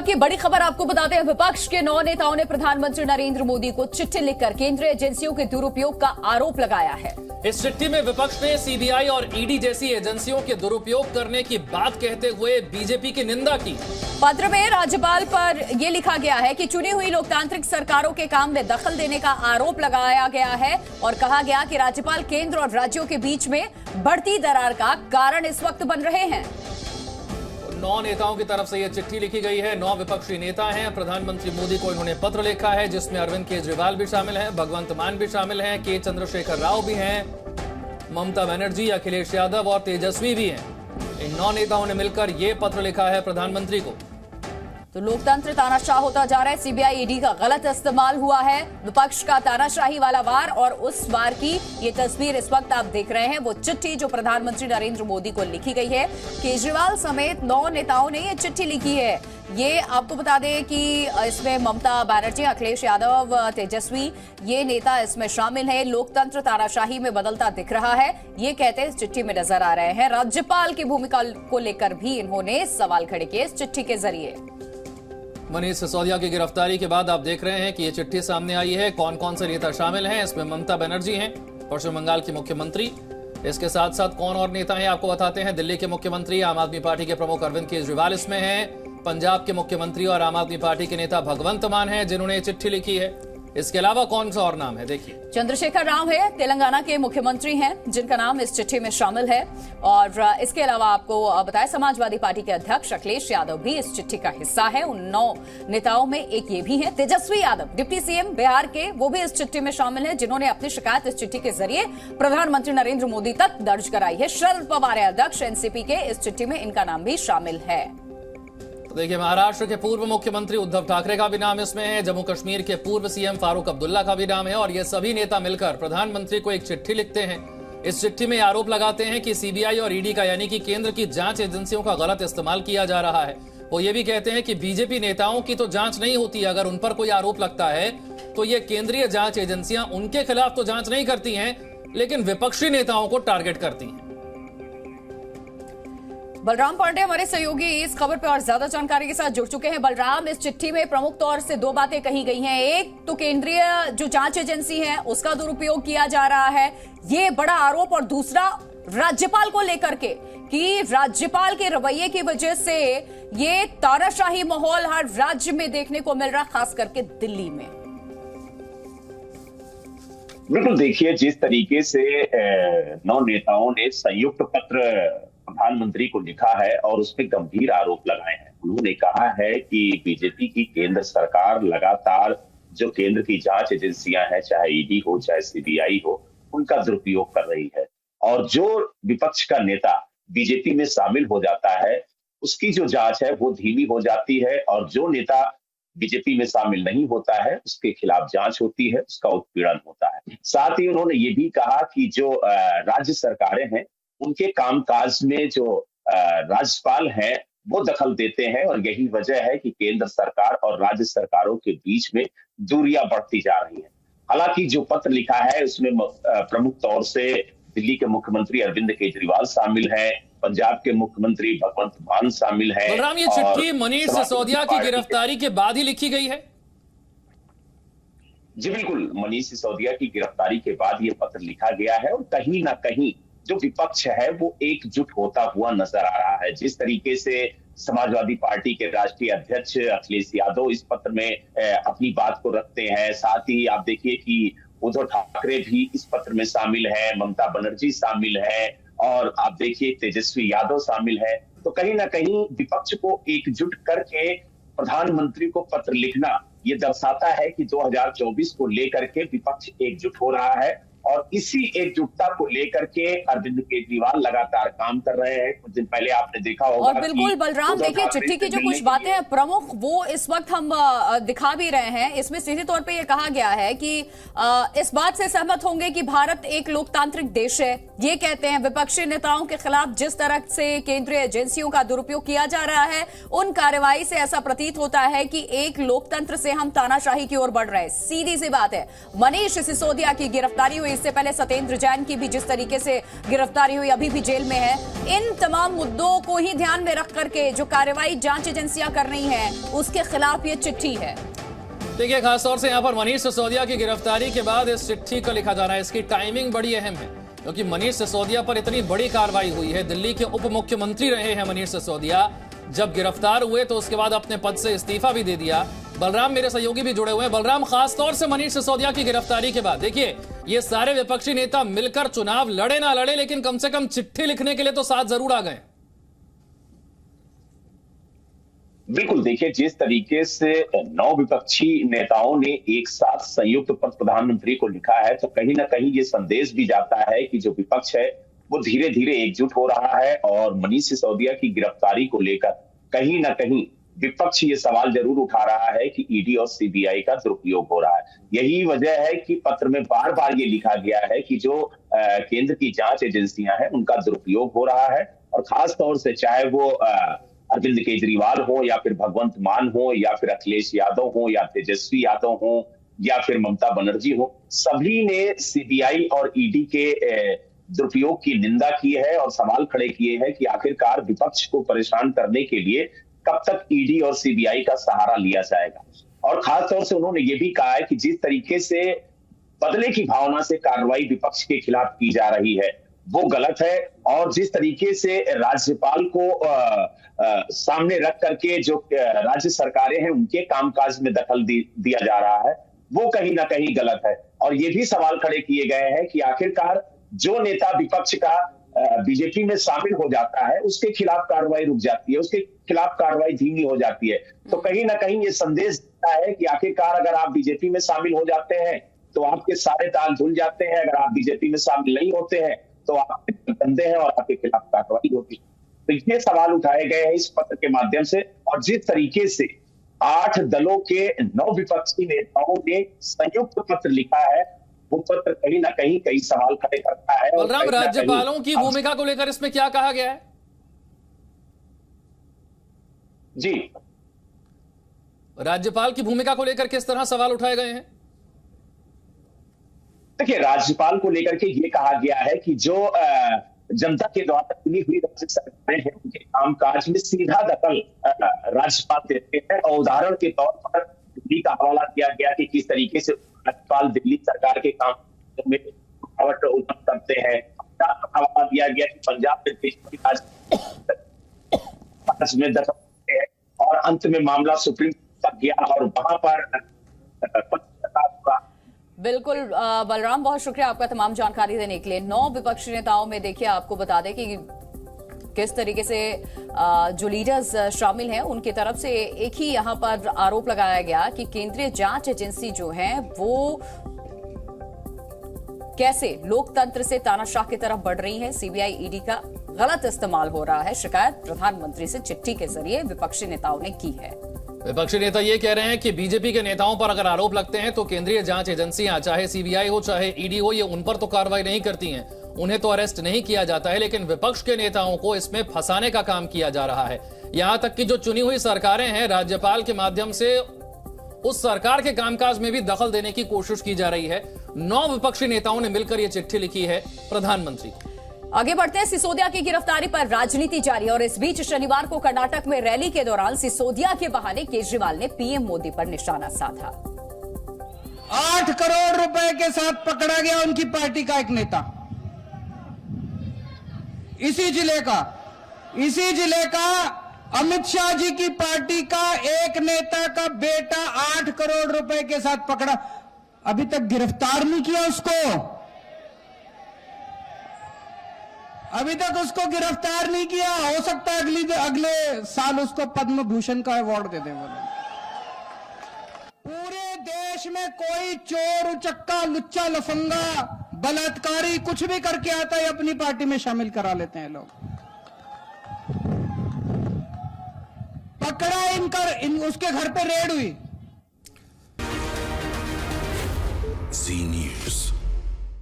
वक्त की बड़ी खबर आपको बताते हैं। विपक्ष के 9 नेताओं ने प्रधानमंत्री नरेंद्र मोदी को चिट्ठी लिखकर केंद्रीय एजेंसियों के दुरुपयोग का आरोप लगाया है। इस चिट्ठी में विपक्ष ने सीबीआई और ईडी जैसी एजेंसियों के दुरुपयोग करने की बात कहते हुए बीजेपी की निंदा की। पत्र में राज्यपाल पर यह लिखा गया है कि चुनी हुई लोकतांत्रिक सरकारों के काम में दखल देने का आरोप लगाया गया है और कहा गया कि राज्यपाल केंद्र और राज्यों के बीच में बढ़ती दरार का कारण इस वक्त बन रहे हैं। 9 नेताओं की तरफ से यह चिट्ठी लिखी गई है। 9 विपक्षी नेता हैं। प्रधानमंत्री मोदी को इन्होंने पत्र लिखा है जिसमें अरविंद केजरीवाल भी शामिल हैं, भगवंत मान भी शामिल हैं, के चंद्रशेखर राव भी हैं, ममता बनर्जी, अखिलेश यादव और तेजस्वी भी हैं। इन 9 नेताओं ने मिलकर यह पत्र लिखा है प्रधानमंत्री को। तो लोकतंत्र तानाशाह होता जा रहा है। सीबीआई ईडी का गलत इस्तेमाल हुआ है। विपक्ष का तानाशाही वाला वार और उस वार की ये तस्वीर इस वक्त आप देख रहे हैं। वो चिट्ठी जो प्रधानमंत्री नरेंद्र मोदी को लिखी गई है। केजरीवाल समेत 9 नेताओं ने ये चिट्ठी लिखी है। ये आपको बता दें कि इसमें ममता बनर्जी, अखिलेश यादव, तेजस्वी ये नेता इसमें शामिल है। लोकतंत्र तानाशाही में बदलता दिख रहा है, ये कहते इस चिट्ठी में नजर आ रहे हैं। राज्यपाल की भूमिका को लेकर भी इन्होंने सवाल खड़े किए इस चिट्ठी के जरिए। मनीष सिसोदिया की गिरफ्तारी के बाद आप देख रहे हैं कि ये चिट्ठी सामने आई है। कौन कौन से नेता शामिल हैं? इसमें ममता बनर्जी हैं, पश्चिम बंगाल की मुख्यमंत्री। इसके साथ साथ कौन और नेता हैं आपको बताते हैं। दिल्ली के मुख्यमंत्री, आम आदमी पार्टी के प्रमुख अरविंद केजरीवाल इसमें हैं। पंजाब के मुख्यमंत्री और आम आदमी पार्टी के नेता भगवंत मान हैं जिन्होंने ये चिट्ठी लिखी है। इसके अलावा कौन सा और नाम है देखिए। चंद्रशेखर राव है, तेलंगाना के मुख्यमंत्री हैं जिनका नाम इस चिट्ठी में शामिल है। और इसके अलावा आपको बताया समाजवादी पार्टी के अध्यक्ष अखिलेश यादव भी इस चिट्ठी का हिस्सा है। उन 9 नेताओं में एक ये भी है तेजस्वी यादव, डिप्टी सीएम बिहार के, वो भी इस चिट्ठी में शामिल है जिन्होंने अपनी शिकायत इस चिट्ठी के जरिए प्रधानमंत्री नरेंद्र मोदी तक दर्ज कराई है। शरद पवार अध्यक्ष एनसीपी के, इस चिट्ठी में इनका नाम भी शामिल है। तो देखिए, महाराष्ट्र के पूर्व मुख्यमंत्री उद्धव ठाकरे का भी नाम इसमें है। जम्मू कश्मीर के पूर्व सीएम फारूक अब्दुल्ला का भी नाम है। और ये सभी नेता मिलकर प्रधानमंत्री को एक चिट्ठी लिखते हैं। इस चिट्ठी में आरोप लगाते हैं कि सीबीआई और ईडी का यानी कि केंद्र की जांच एजेंसियों का गलत इस्तेमाल किया जा रहा है। वो ये भी कहते हैं कि बीजेपी नेताओं की तो जांच नहीं होती। अगर उन पर कोई आरोप लगता है तो ये केंद्रीय जांच एजेंसियां उनके खिलाफ तो जांच नहीं करती हैं, लेकिन विपक्षी नेताओं को टारगेट करती हैं। बलराम पांडे हमारे सहयोगी इस खबर पर और ज्यादा जानकारी के साथ जुड़ चुके हैं। बलराम, इस चिट्ठी में प्रमुख तौर से 2 बातें कही गई हैं। एक तो केंद्रीय जो जांच एजेंसी है उसका दुरुपयोग किया जा रहा है, ये बड़ा आरोप। और दूसरा राज्यपाल को लेकर के कि राज्यपाल के रवैये की वजह से ये तानाशाही माहौल हर राज्य में देखने को मिल रहा, खास करके दिल्ली में। बिल्कुल, देखिए जिस तरीके से 9 नेताओं ने संयुक्त पत्र प्रधानमंत्री को लिखा है और उसमें गंभीर आरोप लगाए हैं। उन्होंने कहा है कि बीजेपी की केंद्र सरकार लगातार जो केंद्र की जांच एजेंसियां हैं, चाहे ईडी हो चाहे सीबीआई हो, उनका दुरुपयोग कर रही है। और जो विपक्ष का नेता बीजेपी में शामिल हो जाता है उसकी जो जांच है वो धीमी हो जाती है, और जो नेता बीजेपी में शामिल नहीं होता है उसके खिलाफ जांच होती है, उसका उत्पीड़न होता है। साथ ही उन्होंने ये भी कहा कि जो राज्य सरकारें हैं उनके कामकाज में जो राज्यपाल हैं वो दखल देते हैं, और यही वजह है कि केंद्र सरकार और राज्य सरकारों के बीच में दूरियां बढ़ती जा रही हैं। हालांकि जो पत्र लिखा है उसमें प्रमुख तौर से दिल्ली के मुख्यमंत्री अरविंद केजरीवाल शामिल हैं, पंजाब के मुख्यमंत्री भगवंत मान शामिल हैं। बलराम, ये चिट्ठी मनीष सिसोदिया की गिरफ्तारी के बाद ही लिखी गई है? जी बिल्कुल, मनीष सिसोदिया की गिरफ्तारी के बाद ये पत्र लिखा गया है। और कहीं ना कहीं जो विपक्ष है वो एकजुट होता हुआ नजर आ रहा है। जिस तरीके से समाजवादी पार्टी के राष्ट्रीय अध्यक्ष अखिलेश यादव इस पत्र में अपनी बात को रखते हैं, साथ ही आप देखिए कि उद्धव ठाकरे भी इस पत्र में शामिल है, ममता बनर्जी शामिल है, और आप देखिए तेजस्वी यादव शामिल है। तो कहीं ना कहीं विपक्ष को एकजुट करके प्रधानमंत्री को पत्र लिखना ये दर्शाता है कि 2024 को लेकर के विपक्ष एकजुट हो रहा है। और इसी एकजुटता को लेकर के अरविंद केजरीवाल लगातार काम कर रहे हैं। कुछ दिन पहले आपने देखा होगा। और बिल्कुल बलराम, देखिए चिट्ठी की जो कुछ बातें हैं प्रमुख, वो इस वक्त हम दिखा भी रहे हैं। इसमें सीधे तौर पे ये कहा गया है कि इस बात से सहमत होंगे कि भारत एक लोकतांत्रिक देश है, ये कहते हैं विपक्षी नेताओं के खिलाफ जिस तरह से केंद्रीय एजेंसियों का दुरुपयोग किया जा रहा है, उन कार्रवाई से ऐसा प्रतीत होता है कि एक लोकतंत्र से हम तानाशाही की ओर बढ़ रहे हैं। सीधी सी बात है, मनीष सिसोदिया की गिरफ्तारी हुई, इससे पहले सत्येंद्र जैन की भी जिस तरीके से गिरफ्तारी हुई, अभी भी जेल में है। इन तमाम मुद्दों को ही ध्यान में रख करके जो कार्रवाई जांच एजेंसियां कर रही हैं, उसके खिलाफ ये चिट्ठी है। देखिए, खासतौर से यहाँ पर मनीष सिसोदिया की गिरफ्तारी के बाद इस चिट्ठी का लिखा जाना है, इसकी टाइमिंग बड़ी अहम है, क्योंकि मनीष सिसोदिया पर इतनी बड़ी कार्रवाई हुई है। दिल्ली के उप मुख्यमंत्री रहे हैं मनीष सिसोदिया, जब गिरफ्तार हुए तो उसके बाद अपने पद से इस्तीफा भी दे दिया। बलराम मेरे सहयोगी भी जुड़े हुए हैं। बलराम, खासतौर से मनीष सिसोदिया की गिरफ्तारी के बाद देखिए, ये सारे विपक्षी नेता मिलकर चुनाव लड़े ना लड़े, लेकिन कम से कम चिट्ठी लिखने के लिए तो साथ जरूर आ गए। बिल्कुल, देखिए जिस तरीके से 9 विपक्षी नेताओं ने एक साथ संयुक्त पत्र प्रधानमंत्री को लिखा है, तो कहीं ना कहीं ये संदेश भी जाता है कि जो विपक्ष है वो धीरे धीरे एकजुट हो रहा है। और मनीष सिसोदिया की गिरफ्तारी को लेकर कहीं ना कहीं विपक्ष ये सवाल जरूर उठा रहा है कि ईडी और सीबीआई का दुरुपयोग हो रहा है। यही वजह है कि पत्र में बार बार ये लिखा गया है कि जो केंद्र की जांच एजेंसियां हैं उनका दुरुपयोग हो रहा है। और खास तौर से चाहे वो अरविंद केजरीवाल हो या फिर भगवंत मान हो या फिर अखिलेश यादव हो या तेजस्वी यादव हो या फिर ममता बनर्जी हो, सभी ने सीबीआई और ईडी के दुरुपयोग की निंदा की है और सवाल खड़े किए हैं कि आखिरकार विपक्ष को परेशान करने के लिए कब तक ईडी और सीबीआई का सहारा लिया जाएगा। और खासतौर से उन्होंने ये भी कहा है कि जिस तरीके से बदले की भावना से कार्रवाई विपक्ष के खिलाफ की जा रही है वो गलत है। और जिस तरीके से राज्यपाल को सामने रख करके जो राज्य सरकारें हैं उनके कामकाज में दखल दिया जा रहा है, वो कहीं ना कहीं गलत है। और ये भी सवाल खड़े किए गए हैं कि आखिरकार जो नेता विपक्ष का बीजेपी में शामिल हो जाता है उसके खिलाफ कार्रवाई रुक जाती है, उसके खिलाफ कार्रवाई धीमी हो जाती है। तो कहीं ना कहीं ये संदेश देता है कि आखिरकार अगर आप बीजेपी में शामिल हो जाते हैं तो आपके सारे ताल धुल जाते हैं, अगर आप बीजेपी में शामिल नहीं होते हैं तो आप बंदे हैं और आपके खिलाफ कार्रवाई होती है। तो ये सवाल उठाए गए हैं इस पत्र के माध्यम से। और जिस तरीके से 8 दलों के 9 विपक्षी नेताओं ने संयुक्त पत्र लिखा है, वो पत्र कहीं ना कहीं कई सवाल खड़े करता है। बलराम, राज्यपालों की भूमिका को लेकर इसमें क्या कहा गया है? जी, राज्यपाल की भूमिका को लेकर किस तरह सवाल उठाए गए हैं? देखिए, राज्यपाल को लेकर के ये कहा गया है कि जो जनता के द्वारा चुनी हुई राज्य सरकारें हैं उनके कामकाज में सीधा दखल राज्यपाल देते हैं। और उदाहरण के तौर पर दिल्ली का हवाला दिया गया कि किस तरीके से राज्यपाल दिल्ली सरकार के काम में रुकावट उत्पन्न करते हैं। पंजाब का हवाला दिया गया कि पंजाब में दखल करते हैं। और अंत में मामला सुप्रीम कोर्ट तक गया और वहां पर बिल्कुल बलराम, बहुत शुक्रिया आपका तमाम जानकारी देने के लिए। 9 विपक्षी नेताओं में देखिए, आपको बता दें कि किस तरीके से जो लीडर्स शामिल हैं उनकी तरफ से एक ही यहां पर आरोप लगाया गया कि केंद्रीय जांच एजेंसी जो है वो कैसे लोकतंत्र से तानाशाह की तरफ बढ़ रही है, सीबीआई ईडी का गलत इस्तेमाल हो रहा है। शिकायत प्रधानमंत्री से चिट्ठी के जरिए विपक्षी नेताओं ने की है। विपक्षी नेता ये कह रहे हैं कि बीजेपी के नेताओं पर अगर आरोप लगते हैं तो केंद्रीय जांच एजेंसियां, चाहे सीबीआई हो चाहे ईडी हो, ये उन पर तो कार्रवाई नहीं करती हैं, उन्हें तो अरेस्ट नहीं किया जाता है, लेकिन विपक्ष के नेताओं को इसमें फंसाने का काम किया जा रहा है। यहां तक कि जो चुनी हुई सरकारें हैं, राज्यपाल के माध्यम से उस सरकार के कामकाज में भी दखल देने की कोशिश की जा रही है। 9 विपक्षी नेताओं ने मिलकर यह चिट्ठी लिखी है प्रधानमंत्री को। आगे बढ़ते हैं। सिसोदिया की गिरफ्तारी पर राजनीति जारी, और इस बीच शनिवार को कर्नाटक में रैली के दौरान सिसोदिया के बहाने केजरीवाल ने पीएम मोदी पर निशाना साधा। 8 करोड़ रुपए के साथ पकड़ा गया उनकी पार्टी का एक नेता, इसी जिले का अमित शाह जी की पार्टी का एक नेता का बेटा 8 करोड़ रुपए के साथ पकड़ा। अभी तक गिरफ्तार नहीं किया उसको, अभी तक उसको गिरफ्तार नहीं किया। हो सकता है अगले साल उसको पद्म भूषण का अवार्ड दे दें। पूरे देश में कोई चोर उचक्का लुच्चा लफंगा बलात्कारी कुछ भी करके आता है अपनी पार्टी में शामिल करा लेते हैं लोग। पकड़ा उसके घर पे रेड हुई।